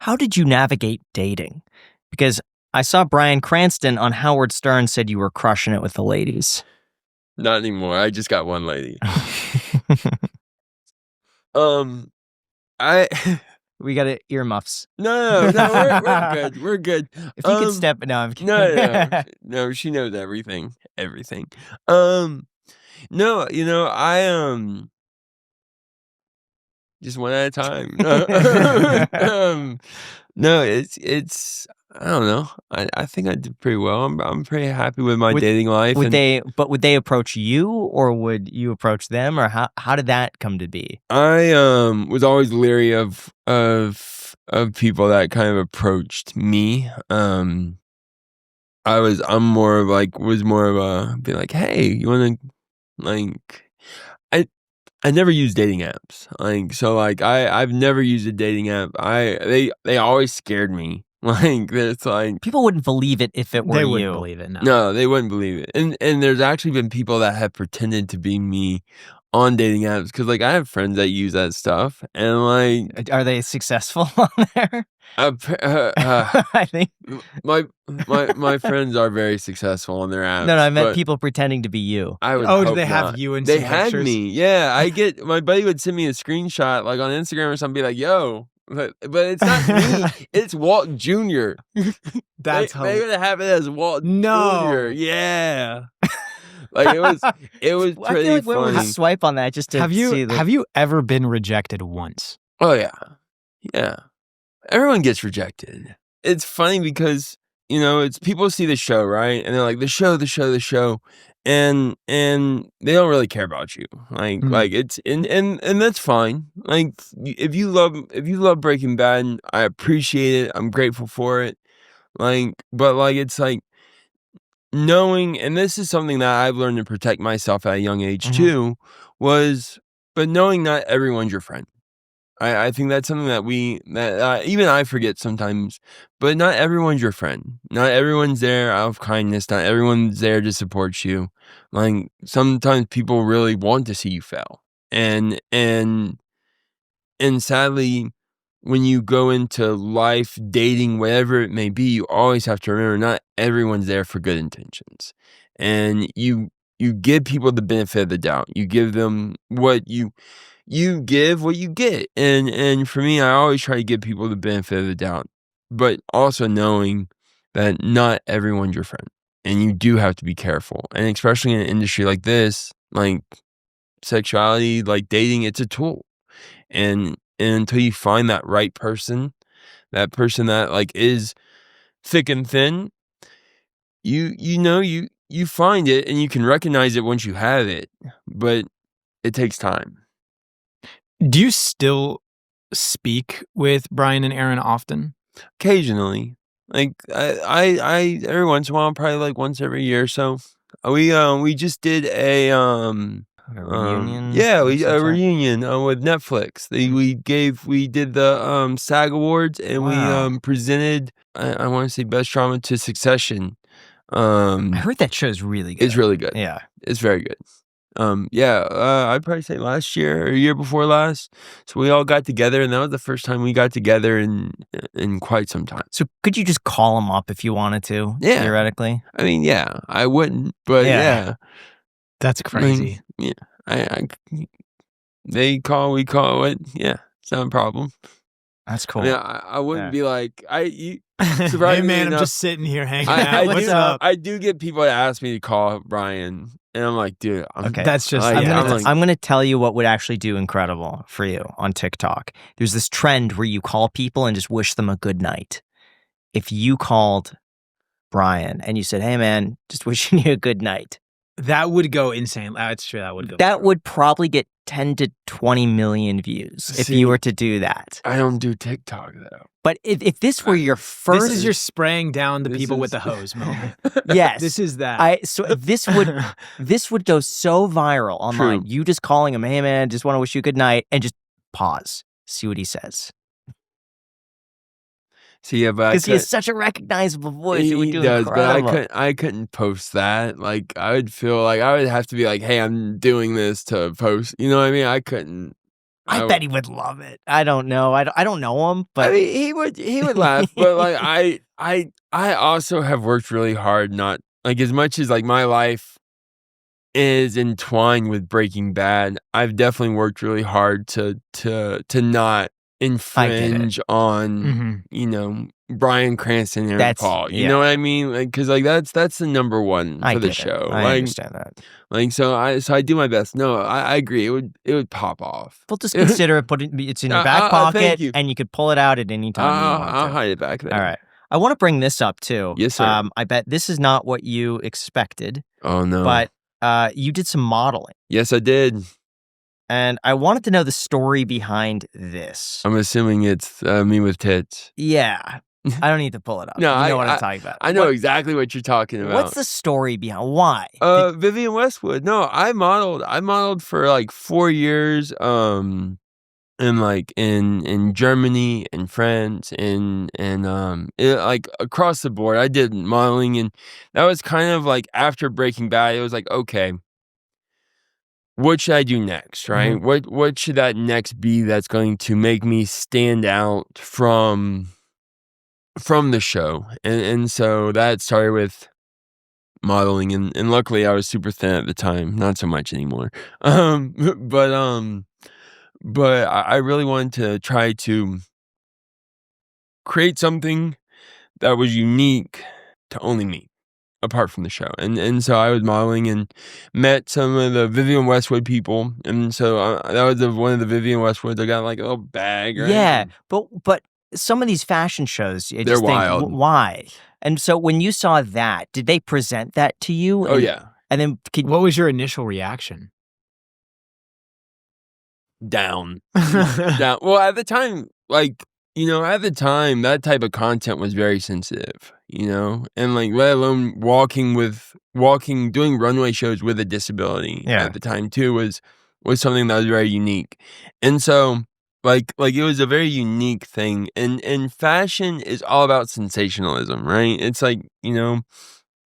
How did you navigate dating? Because I saw Bryan Cranston on Howard Stern said you were crushing it with the ladies. Not anymore. I just got one lady. We got earmuffs. No, we're good. We're good. If you could step it down. No, she knows everything. No, I just one at a time. No, it's I don't know. I think I did pretty well. I'm pretty happy with my dating life. Would they approach you, or would you approach them, or how did that come to be? I was always leery of people that kind of approached me. I'm more of a be like, hey, you want to like I never use dating apps. I've never used a dating app. They always scared me. It's like people wouldn't believe it if it were you. They wouldn't believe it. No, they wouldn't believe it. And there's actually been people that have pretended to be me on dating apps because I have friends that use that stuff and are they successful on there? I think my friends are very successful on their apps. No, I meant people pretending to be you. Do they have you in some They had pictures? me. Yeah, my buddy would send me a screenshot on Instagram or something, be like, "Yo." But it's not me. It's Walt Jr. That's they're gonna have it as Walt Jr. Yeah. It was pretty I feel funny. We'll swipe on that just to have you ever been rejected once? Oh yeah. Everyone gets rejected. It's funny because it's people see the show, right, and they're like the show, and they don't really care about you. It's and that's fine. If you love Breaking Bad, I appreciate it. I'm grateful for it. But it's knowing, and this is something that I've learned to protect myself at a young age too, but knowing not everyone's your friend. I think that's something that even I forget sometimes, but not everyone's your friend. Not everyone's there out of kindness. Not everyone's there to support you. Sometimes people really want to see you fail. And sadly, when you go into life, dating, whatever it may be, you always have to remember not everyone's there for good intentions. And you give people the benefit of the doubt. You give them you give what you get. And for me, I always try to give people the benefit of the doubt, but also knowing that not everyone's your friend. And you do have to be careful. And especially in an industry like this, sexuality, dating, it's a tool. And until you find that right person, that person that is thick and thin, you find it and you can recognize it once you have it, but it takes time. Do you still speak with Bryan and Aaron often? Occasionally. I every once in a while, probably once every year or so. We just did a reunion. A reunion with Netflix. We did the SAG Awards and we presented I want to say Best Drama to Succession. I heard that show's really good. It's really good. Yeah. It's very good. I'd probably say last year or year before last. So we all got together, and that was the first time we got together in quite some time. So could you just call them up if you wanted to? Yeah, theoretically. I mean, yeah, I wouldn't, but yeah. That's crazy. They call, we call it. Yeah, it's not a problem. That's cool. Yeah, I wouldn't be like hey man, I'm just sitting here hanging out. What's up? I do get people that ask me to call Bryan, and I'm like, dude, that's just. I'm gonna tell you what would actually do incredible for you on TikTok. There's this trend where you call people and just wish them a good night. If you called Bryan and you said, "Hey man, just wishing you a good night," that would go insane. That's true. That would go. That would probably get 10 to 20 million views if you were to do that. I don't do TikTok though. But if this were your first, this is your spraying down the people with the hose moment. Yes, this is that. So this would go so viral online. True. You just calling him, "Hey man, just want to wish you a good night," and just pause, see what he says. So yeah, but because he has such a recognizable voice, he it would do does. incredible. But I couldn't post that. I would feel like I would have to be like, "Hey, I'm doing this to post." You know what I mean? I couldn't I bet he would love it. I don't know. I don't know him, but I mean, he would laugh, but like I also have worked really hard not like as much as like my life is entwined with Breaking Bad. I've definitely worked really hard to not infringe on Mhm. you know Bryan Cranston and Aaron That's- Paul. You yeah. know what I mean? Like because like that's the number one I for the get it. show. I Like understand that. like so I do my best. No, I agree. It would pop off. Well, just consider it. It's in your back Thank pocket, you. and you could pull it out at any time you want I'll to. hide it back there. All right. I want to bring this up too. Yes, sir. I bet this is not what you expected, Oh no. but you did some modeling, Yes, I did. and I wanted to know the story behind this. I'm assuming it's me with tits. Yeah, I don't need to pull it up. No, you know what I'm talking about. I know exactly what you're talking about. What's the story behind? Why? Vivian Westwood. No, I modeled for like 4 years. In Germany and France and like across the board. I did modeling, and that was kind of like after Breaking Bad. It was like, okay, what should I do next, right? What should that next be that's going to make me stand out from the show? And so that started with modeling, and luckily I was super thin at the time, not so much anymore. But I really wanted to try to create something that was unique to only me, apart from the show. And so I was modeling and met some of the Vivian Westwood people. And so that was one of the Vivian Westwoods. I got like a little bag. Right? Yeah, but some of these fashion shows, you They're just think, wild. Why? And so when you saw that, did they present that to you? Oh, yeah. And then What was your initial reaction? Down. Down. Well, at the time, that type of content was very sensitive, and like, let alone doing runway shows with a disability at the time too was something that was very unique. And so, like it was a very unique thing. And fashion is all about sensationalism, right? It's like,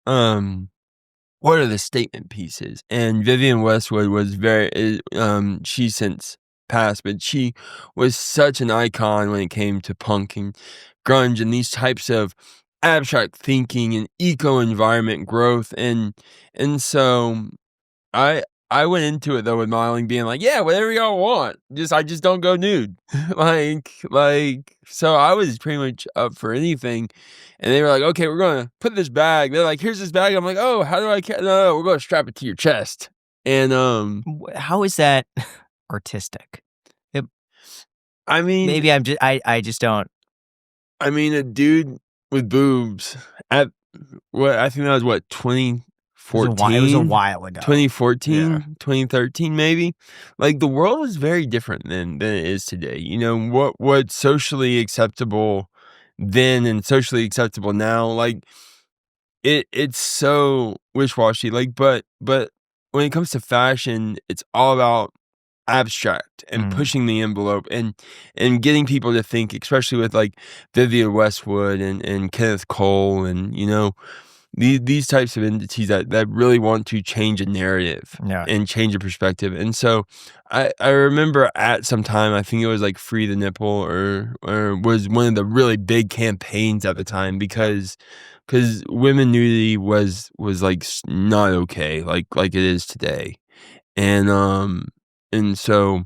what are the statement pieces? And Vivian Westwood was she's since passed, but she was such an icon when it came to punk and grunge and these types of abstract thinking and eco-environment growth. And so I went into it though with modeling being like, yeah, whatever y'all want. I just don't go nude. So I was pretty much up for anything. And they were like, okay, we're going to put this bag. They're like, here's this bag. I'm like, oh, how do I no, we're going to strap it to your chest. And how is that artistic? I mean, maybe I just don't. I mean, a dude with boobs at I think that was 2014. It was a while ago. 2014, 2013, maybe. Like, the world was very different than it is today. What's socially acceptable then and socially acceptable now, like it's so wish-washy. Like, but when it comes to fashion, it's all about abstract and pushing the envelope and getting people to think, especially with like Vivian Westwood and Kenneth Cole and these types of entities that really want to change a narrative and change a perspective. And so I remember at some time, I think it was like Free the Nipple or was one of the really big campaigns at the time because women nudity was like not okay like it is today. And so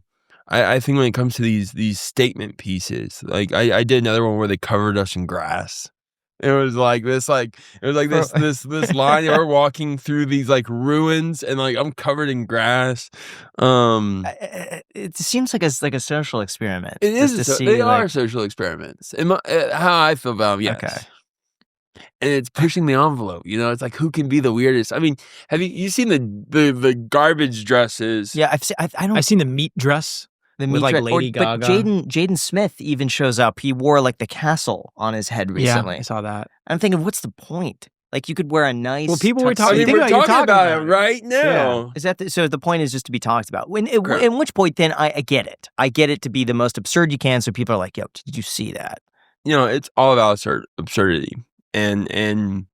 I think when it comes to these statement pieces, like I did another one where they covered us in grass. It was like this line, and we're walking through these like ruins, and like I'm covered in grass. It seems like a social experiment. It is. They are social experiments. How I feel about them, yes. Okay. And it's pushing the envelope. It's like, who can be the weirdest? I mean, have you seen the garbage dresses? Yeah, I've seen the meat dress. With like Lady Gaga. But Jaden Smith even shows up. He wore like the castle on his head recently. Yeah, I saw that. I'm thinking, what's the point? Like, you could wear a nice. Well, people were talking. We're talking about it right now. Yeah. Is that so? The point is just to be talked about. In which point, then I get it. I get it to be the most absurd you can. So people are like, "Yo, did you see that?" It's all about absurdity and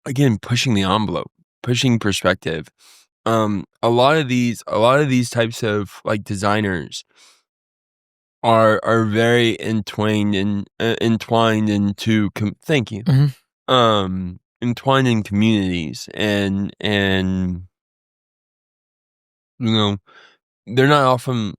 again, pushing the envelope, pushing perspective. A lot of these types of like designers, are very entwined into thank you. Entwined in communities and you know, they're not all from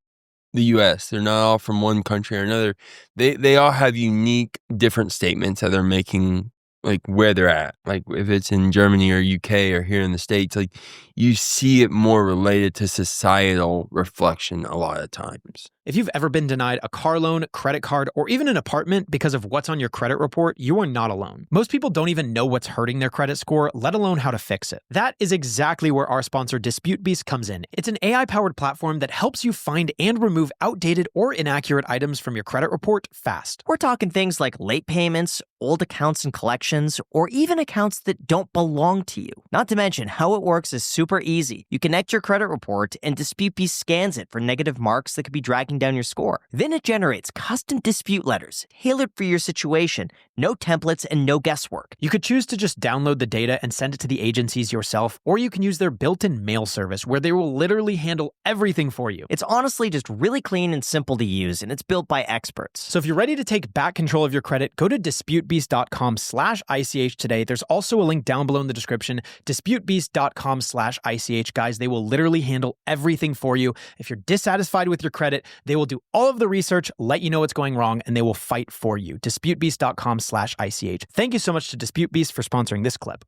the US. They're not all from one country or another. They all have unique different statements that they're making, like where they're at. Like if it's in Germany or UK or here in the States, like you see it more related to societal reflection a lot of times. If you've ever been denied a car loan, credit card, or even an apartment because of what's on your credit report, you are not alone. Most people don't even know what's hurting their credit score, let alone how to fix it. That is exactly where our sponsor DisputeBeast comes in. It's an AI-powered platform that helps you find and remove outdated or inaccurate items from your credit report fast. We're talking things like late payments, old accounts and collections, or even accounts that don't belong to you. Not to mention, how it works is super easy. You connect your credit report and DisputeBeast scans it for negative marks that could be dragging down your score. Then it generates custom dispute letters tailored for your situation. No templates and no guesswork. You could choose to just download the data and send it to the agencies yourself, or you can use their built-in mail service where they will literally handle everything for you. It's honestly just really clean and simple to use, and it's built by experts. So if you're ready to take back control of your credit, go to disputebeast.com/ICH today. There's also a link down below in the description, disputebeast.com/ICH. Guys, they will literally handle everything for you. If you're dissatisfied with your credit, they will do all of the research, let you know what's going wrong, and they will fight for you. disputebeast.com/ICH. Thank you so much to DisputeBeast for sponsoring this clip.